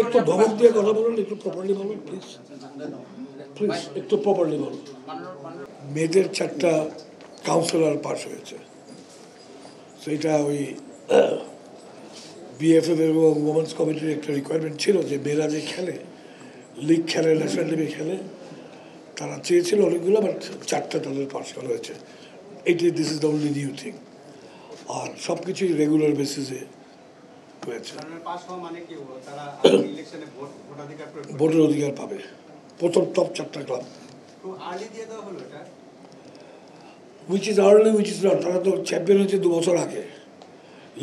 একটু ধমক দিয়ে কথা বলুন, একটু প্রপারলি বলুন প্লিজ, প্লিজ একটু প্রপারলি বলুন। মেয়েদের 4টা কাউন্সিলর পাস হয়েছে, সেইটা ওই বিএফএফ এবং ওমেন্স কমিটির একটা রিকোয়ারমেন্ট ছিল যে মেয়েরা যে খেলে, লিগ খেলে, ন্যাশনাল টিমে খেলে, তারা চেয়েছিল অনেকগুলো, বাট 4টা তাদের পাস করা হয়েছে। This is the only new thing. আর সব কিছুই রেগুলার বেসিসে হয়েছে। ভোটের অধিকার পাবে প্রথম টপ 4টা club. Which is early, which is not. তারা তো চ্যাম্পিয়ন হয়েছে 2 বছর আগে,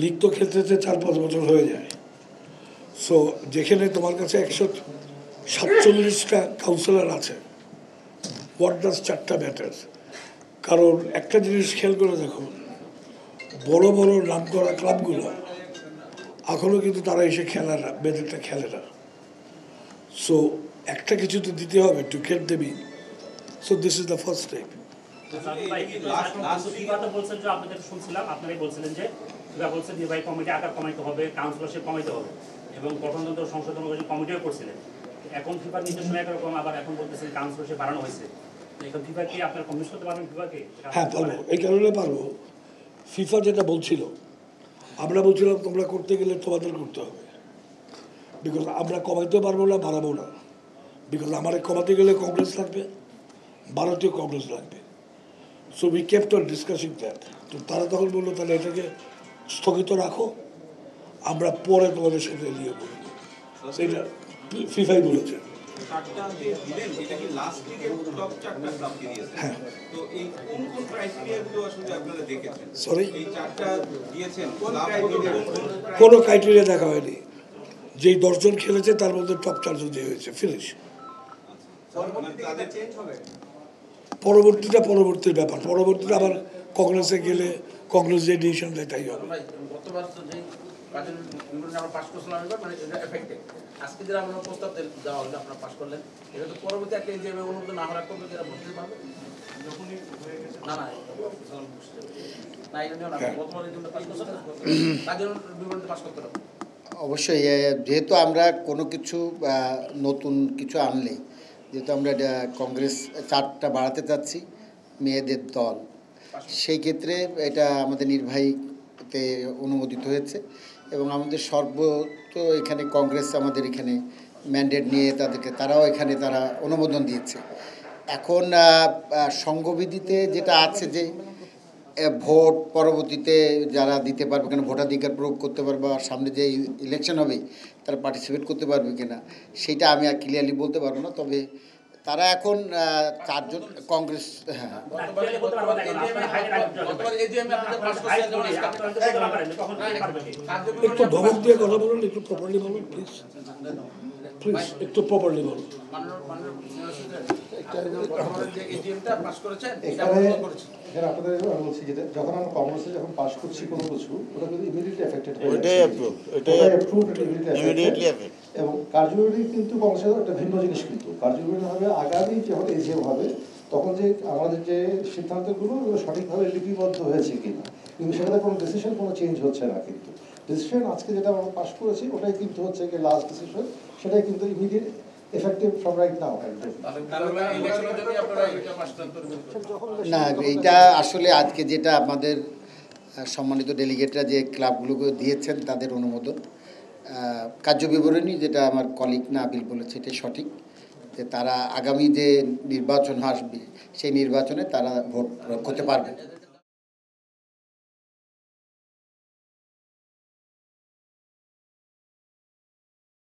লিগ তো খেলতে 4-5 বছর হয়ে যায়। সো যেখানে তোমার কাছে 147টা কাউন্সিলর আছে, হোয়াট ডাজ 4টা ম্যাটার? কারণ একটা জিনিস খেয়াল করে দেখো, বড় বড় নাম করা ক্লাবগুলো এখনও কিন্তু তারা এসে খেলে না, মেয়েদেরটা খেলে না। সো একটা কিছু তো দিতে হবে to get them in. So this is the first step. এবং গঠনতন্ত্র সংশোধন কমিটিও করছিলেন। এখন ফিফার নির্দেশনা একরকম, আবার এখন বলতেছেন কাউন্সিলরশিপ বাড়ানো হয়েছে। এখন ফিফা কি আপনারা কনভিন্স করতে পারবেন ফিফাকে? হ্যাঁ পারবো, এই কারণে পারবো। ফিফা যেটা বলছিল, আমরা বলছিলাম তোমরা করতে গেলে তোমাদের করতে হবে, বিকজ আমরা কমাইতেও পারবো না, বাড়াবো না। বিকজ আমার কমাতে গেলে কংগ্রেস লাগবে, ভারতীয় কংগ্রেস লাগবে। So we kept on discussing that. তো তারা তখন বললো তাহলে এটাকে স্থগিত রাখো, আমরা পরে তোমাদের সাথে নিয়ে বলবো। সেইটা ফিফাই বলেছে। হ্যাঁ, সরি, কোনো ক্রাইটেরিয়া দেখা হয়নি। যেই 10 জন খেলেছে তার মধ্যে টপ 4 জন যে হয়েছে, ফিনিশ। পরবর্তীর ব্যাপার, পরবর্তীতে আবার কংগ্রেসে গেলে কংগ্রেস যে ডিসিশন দেয় তাই হবে। অবশ্যই, যেহেতু আমরা কোনো কিছু নতুন কিছু আনলে, যেহেতু আমরা কংগ্রেস 4টা বাড়াতে চাচ্ছি মেয়েদের দল, সেই ক্ষেত্রে এটা আমাদের নির্বাহীতে অনুমোদিত হয়েছে এবং আমাদের সর্বত্র এখানে কংগ্রেস আমাদের এখানে ম্যান্ডেট নিয়ে তারাও এখানে তারা অনুমোদন দিয়েছে। এখন সংঘবিধিতে যেটা আছে যে ভোট পরবর্তীতে যারা দিতে পারবে কিনা, ভোটাধিকার প্রয়োগ করতে পারবে, আর সামনে যে ইলেকশন হবে তারা পার্টিসিপেট করতে পারবে কিনা, সেটা আমি আর ক্লিয়ারলি বলতে পারবো না। তবে তারা এখন 4 জন কংগ্রেস, হ্যাঁ, একটু ধমক দিয়ে কথা বলুন, একটু প্রপারলি বলুন প্লিজ, প্লিজ একটু প্রপারলি বলুন। আপনাদের বলছি যেটা, যখন আমরা কংগ্রেসে যখন পাস করছি কোনো কিছু, ওটা কিন্তু ইমিডিয়েটলি এফেক্টেড হয়, এবং কার্যকরী কিন্তু কংগ্রেসের একটা ভিন্ন জিনিস। কিন্তু কার্যকরী হবে আগামী যখন এজিএম হবে, তখন যে আমাদের যে সিদ্ধান্তগুলো সঠিকভাবে লিপিবদ্ধ হয়েছে কিনা, কিন্তু সেখানে কোনো ডিসিশন, কোনো চেঞ্জ হচ্ছে না। কিন্তু ডিসিশন আজকে যেটা আমরা পাস করেছি ওটাই কিন্তু হচ্ছে কি লাস্ট ডিসিশন, সেটাই কিন্তু immediate effective from right now. না, এইটা আসলে আজকে যেটা আমাদের সম্মানিত ডেলিগেটরা যে ক্লাবগুলোকে দিয়েছেন তাদের অনুমোদন, কার্যবিবরণী যেটা আমার কলিগ নাবিল বলেছে এটাই সঠিক, যে তারা আগামী যে নির্বাচন আসবে সেই নির্বাচনে তারা ভোট করতে পারবে।